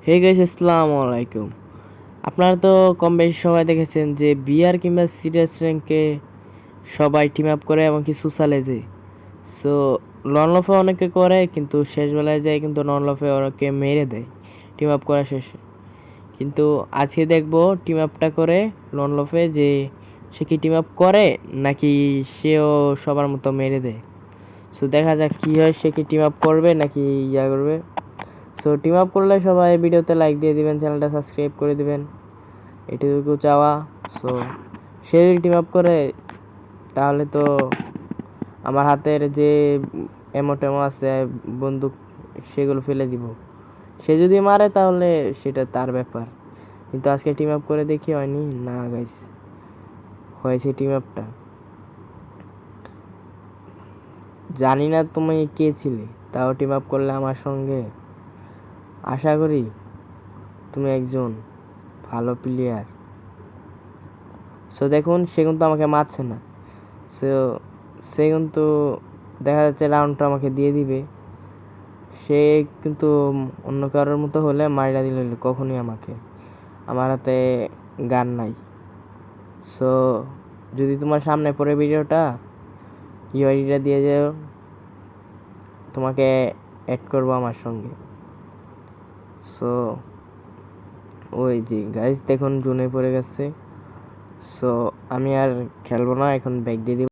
Hey guys, আসসালামু আলাইকুম। আপনারা তো কম বেশি সবাই দেখেছেন যে বিআর কিংবা সিরিয়াস র্যাঙ্কে সবাই টিম আপ করে এবং কিছু চালে যায়। সো নন লফে অনেকে করে, কিন্তু শেষ বেলায় যায় কিন্তু নন লফে ওরাকে মেরে দেয় টিম আপ করা শেষে। কিন্তু আজকে দেখবো টিম আপটা করে নন লফে যে সে কি টিম আপ করে নাকি সেও সবার মতো মেরে দেয়। সো দেখা যাক কি হয়, সে কি টিম আপ করবে নাকি ইয়া করবে। সো টিম আপ করলে সবাই ভিডিওতে লাইক দিয়ে দিবেন, চ্যানেলটা সাবস্ক্রাইব করে দিবেন, এটুকু চাওয়া। সো সে যদি টিম আপ করে তাহলে তো আমার হাতের যে এমো আছে বন্দুক সেগুলো ফেলে দিব। সে যদি মারে তাহলে সেটা তার ব্যাপার, কিন্তু আজকে টিম আপ করে দেখি হয়নি না গাইস, হয়েছে টিম আপটা। জানি না তুমি কে ছিলে, তাও টিম আপ করলে আমার সঙ্গে। আশা করি তুমি একজন ভালো প্লেয়ার। সো দেখুন, সে কিন্তু আমাকে মারছে না। সো সে কিন্তু দেখা যাচ্ছে রাউন্ডটা আমাকে দিয়ে দিবে। সে কিন্তু অন্য কারোর মতো হলে মাইরা দিল কখনই আমাকে। আমার হাতে গান নাই। সো যদি তোমার সামনে পড়ে ভিডিওটা, ইউআইডিটা দিয়ে যাও, তোমাকে অ্যাড করবো আমার সঙ্গে। সো ওই যে গাইস দেখুন জোনে পড়ে গেছে। সো আমি আর খেলবো না, এখন ব্যাগ দিয়ে দিব।